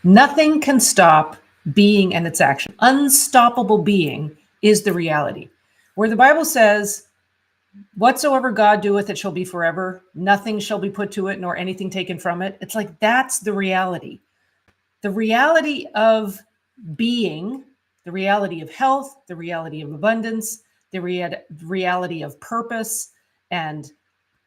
Nothing can stop being and its action. Unstoppable being is the reality. Where the Bible says, whatsoever God doeth, it shall be forever. Nothing shall be put to it, nor anything taken from it. It's like, that's the reality. The reality of being, the reality of health, the reality of abundance, the reality of purpose and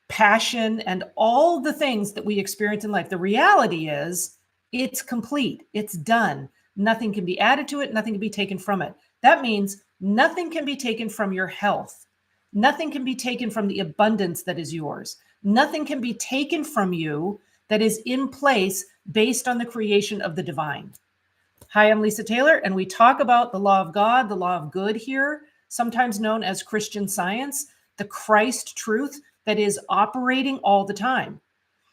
passion, and all the things that we experience in life. The reality is it's complete, it's done. Nothing can be added to it, nothing can be taken from it. That means nothing can be taken from your health. Nothing can be taken from the abundance that is yours. Nothing can be taken from you that is in place based on the creation of the divine. Hi, I'm Lisa Taylor, and we talk about the law of God, the law of good here, sometimes known as Christian Science, the Christ truth that is operating all the time.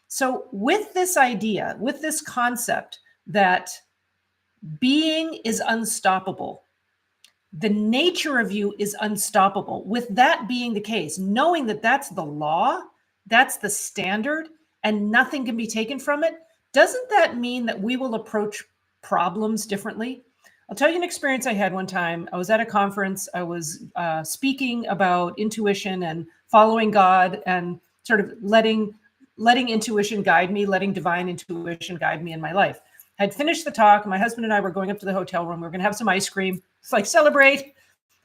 So with this idea, with this concept that being is unstoppable, the nature of you is unstoppable, with that being the case, knowing that that's the law, that's the standard, and nothing can be taken from it, doesn't that mean that we will approach problems differently? I'll tell you an experience I had one time. I was at a conference. I was speaking about intuition and following God and sort of letting intuition guide me, letting divine intuition guide me in my life. I had finished the talk. My husband and I were going up to the hotel room. We were going to have some ice cream. It's like, celebrate.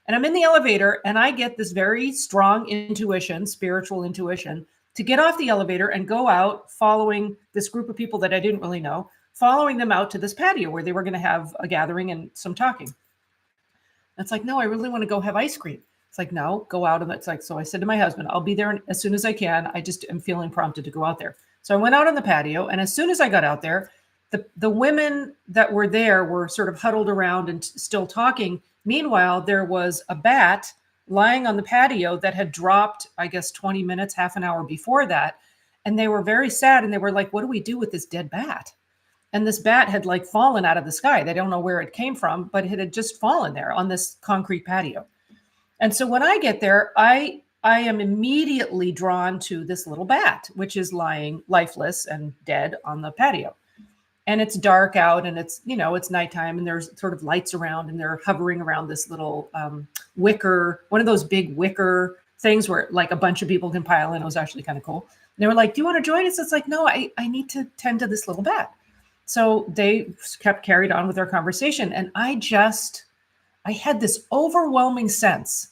And I'm in the elevator and I get this very strong intuition, spiritual intuition, to get off the elevator and go out following this group of people that I didn't really know, following them out to this patio where they were going to have a gathering and some talking. And it's like, no, I really want to go have ice cream. It's like, no, go out. And it's like, so I said to my husband, I'll be there as soon as I can. I just am feeling prompted to go out there. So I went out on the patio. And as soon as I got out there, the women that were there were sort of huddled around and still talking. Meanwhile, there was a bat lying on the patio that had dropped, I guess, 20 minutes, half an hour before that. And they were very sad. And they were like, what do we do with this dead bat? And this bat had like fallen out of the sky. They don't know where it came from, but it had just fallen there on this concrete patio. And so when I get there, I am immediately drawn to this little bat, which is lying lifeless and dead on the patio. And it's dark out and it's, it's nighttime and there's sort of lights around and they're hovering around this little wicker, one of those big wicker things where like a bunch of people can pile in. It was actually kind of cool. And they were like, do you want to join us? It's like, no, I need to tend to this little bat. So they carried on with their conversation. And I had this overwhelming sense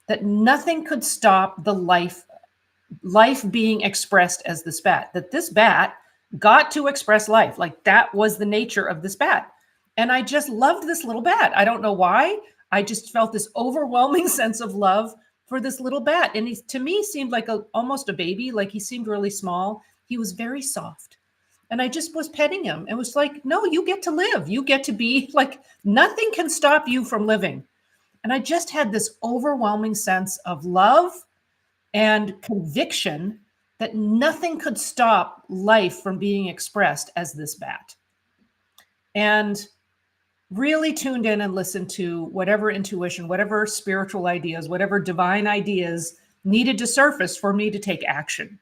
that nothing could stop the life being expressed as this bat, that this bat got to express life. Like that was the nature of this bat. And I just loved this little bat. I don't know why. I just felt this overwhelming sense of love for this little bat. And he, to me, seemed like almost a baby. Like he seemed really small. He was very soft. And I just was petting him. It was like, no, you get to live. You get to be like, nothing can stop you from living. And I just had this overwhelming sense of love and conviction that nothing could stop life from being expressed as this bat. And really tuned in and listened to whatever intuition, whatever spiritual ideas, whatever divine ideas needed to surface for me to take action.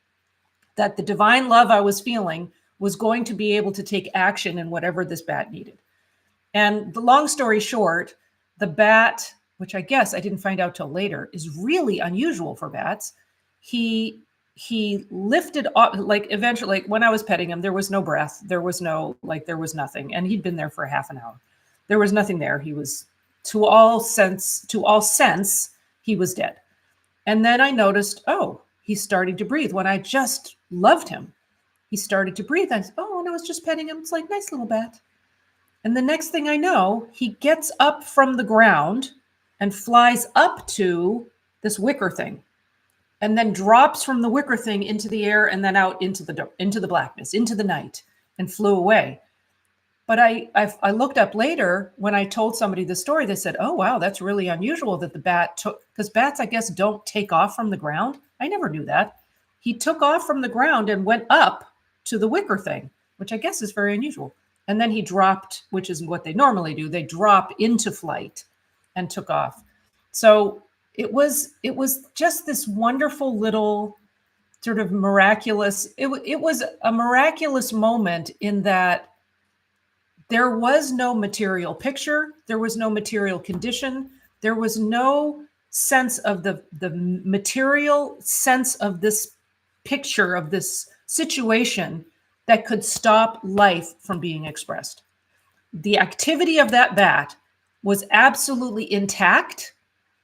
That the divine love I was feeling was going to be able to take action in whatever this bat needed. And the long story short, the bat, which I guess I didn't find out till later, is really unusual for bats. He lifted up, like eventually, like when I was petting him, there was no breath. There was nothing. And he'd been there for half an hour. There was nothing there. He was, to all sense, he was dead. And then I noticed, oh, he's starting to breathe. When I just loved him, he started to breathe. I said, oh, and I was just petting him. It's like, nice little bat. And the next thing I know, he gets up from the ground and flies up to this wicker thing, and then drops from the wicker thing into the air and then out into the blackness, into the night, and flew away. But I looked up later when I told somebody the story. They said, oh, wow, that's really unusual that the bat took, because bats, I guess, don't take off from the ground. I never knew that. He took off from the ground and went up to the wicker thing, which I guess is very unusual. And then he dropped, which is what they normally do. They drop into flight and took off. So it was just this wonderful little sort of miraculous, it was a miraculous moment in that There was no material picture. There was no material condition. There was no sense of the material sense of this picture, of this situation that could stop life from being expressed. The activity of that bat was absolutely intact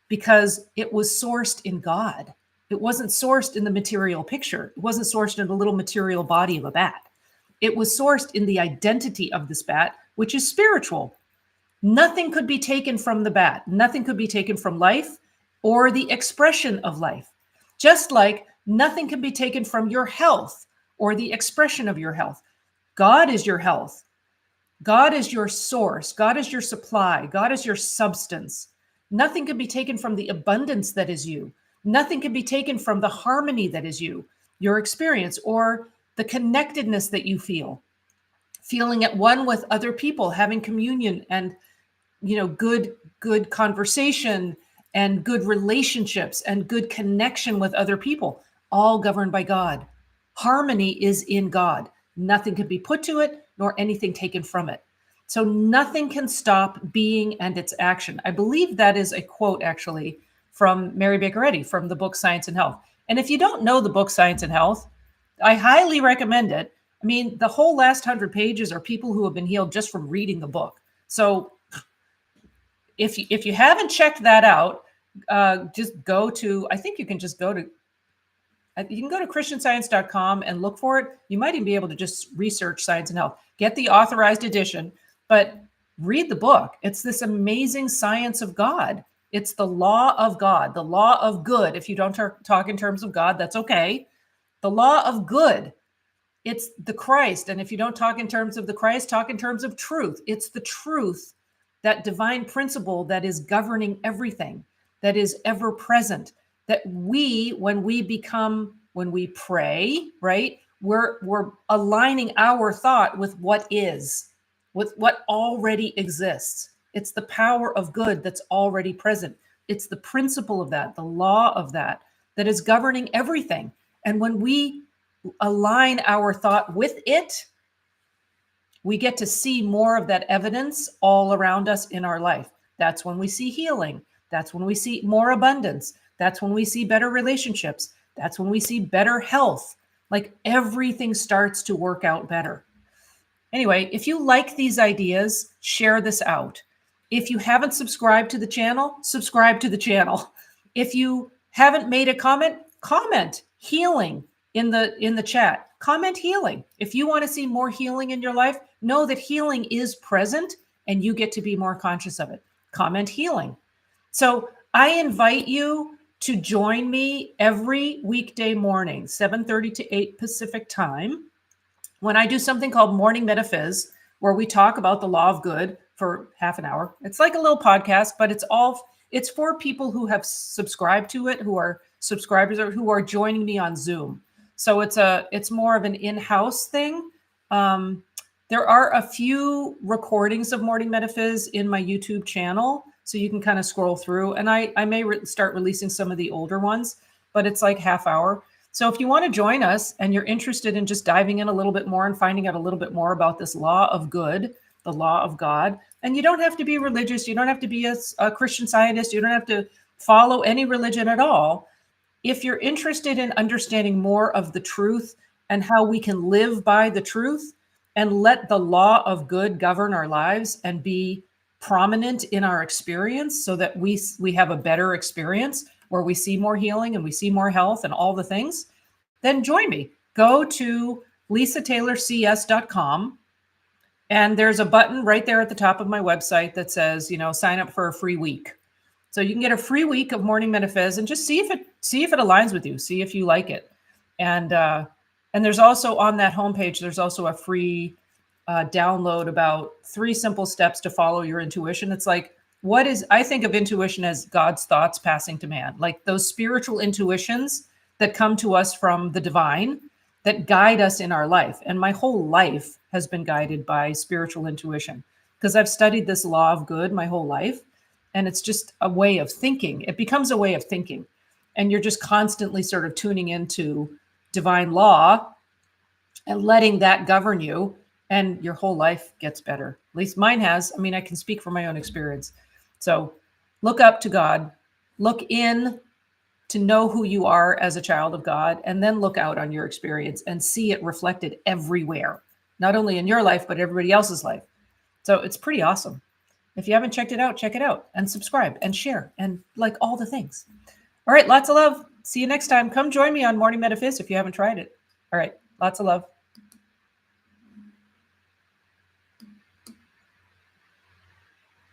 because it was sourced in God. It wasn't sourced in the material picture. It wasn't sourced in the little material body of a bat. It was sourced in the identity of this bat, which is spiritual. Nothing could be taken from the bat. Nothing could be taken from life or the expression of life. Just like nothing can be taken from your health or the expression of your health. God is your health. God is your source. God is your supply. God is your substance. Nothing can be taken from the abundance that is you. Nothing can be taken from the harmony that is you, your experience, or the connectedness that you feel, feeling at one with other people, having communion and, good conversation and good relationships and good connection with other people, all governed by God. Harmony is in God. Nothing can be put to it, nor anything taken from it. So nothing can stop being and its action. I believe that is a quote, actually, from Mary Baker Eddy from the book Science and Health. And if you don't know the book Science and Health, I highly recommend it. I mean, the whole last 100 pages are people who have been healed just from reading the book. So if you haven't checked that out, just go to, I think you can just go to, you can go to christianscience.com and look for it. You might even be able to just research Science and Health, get the authorized edition, but read the book. It's this amazing science of God. It's the law of God, the law of good. If you don't talk in terms of God, that's okay. The law of good. It's the Christ. And if you don't talk in terms of the Christ, talk in terms of truth. It's the truth, that divine principle that is governing everything, that is ever present, that when we pray, right, we're aligning our thought with what is, with what already exists. It's the power of good that's already present. It's the principle of that, the law of that is governing everything. And when we align our thought with it, we get to see more of that evidence all around us in our life. That's when we see healing. That's when we see more abundance. That's when we see better relationships. That's when we see better health. Like everything starts to work out better. Anyway, if you like these ideas, share this out. If you haven't subscribed to the channel, subscribe to the channel. If you haven't made a comment healing in the chat. Comment healing. If you want to see more healing in your life, know that healing is present and you get to be more conscious of it. Comment healing. So I invite you to join me every weekday morning, 7:30 to 8 Pacific time, when I do something called Morning Metaphys, where we talk about the law of good for half an hour. It's like a little podcast, but it's for people who have subscribed to it, who are subscribers or who are joining me on Zoom. So it's more of an in-house thing. There are a few recordings of Morning Metaphys in my YouTube channel, so you can kind of scroll through. And I may start releasing some of the older ones, but it's like half hour. So if you want to join us and you're interested in just diving in a little bit more and finding out a little bit more about this law of good, the law of God, and you don't have to be religious, you don't have to be a Christian Scientist, you don't have to follow any religion at all. If you're interested in understanding more of the truth and how we can live by the truth and let the law of good govern our lives and be prominent in our experience so that we have a better experience where we see more healing and we see more health and all the things, then join me. Go to lisataylorcs.com and there's a button right there at the top of my website that says, sign up for a free week. So you can get a free week of Morning Metaphys and just see if it aligns with you, see if you like it. And there's also on that homepage, there's also a free download about 3 simple steps to follow your intuition. It's like, I think of intuition as God's thoughts passing to man, like those spiritual intuitions that come to us from the divine that guide us in our life. And my whole life has been guided by spiritual intuition because I've studied this law of good my whole life. And it's just a way of thinking. It becomes a way of thinking. And you're just constantly sort of tuning into divine law and letting that govern you. and your whole life gets better. At least mine has. I mean, I can speak from my own experience. So look up to God, look in to know who you are as a child of God, and then look out on your experience and see it reflected everywhere, not only in your life, but everybody else's life. So it's pretty awesome. If you haven't checked it out, check it out and subscribe and share and like all the things. All right. Lots of love. See you next time. Come join me on Morning Metaphys if you haven't tried it. All right. Lots of love.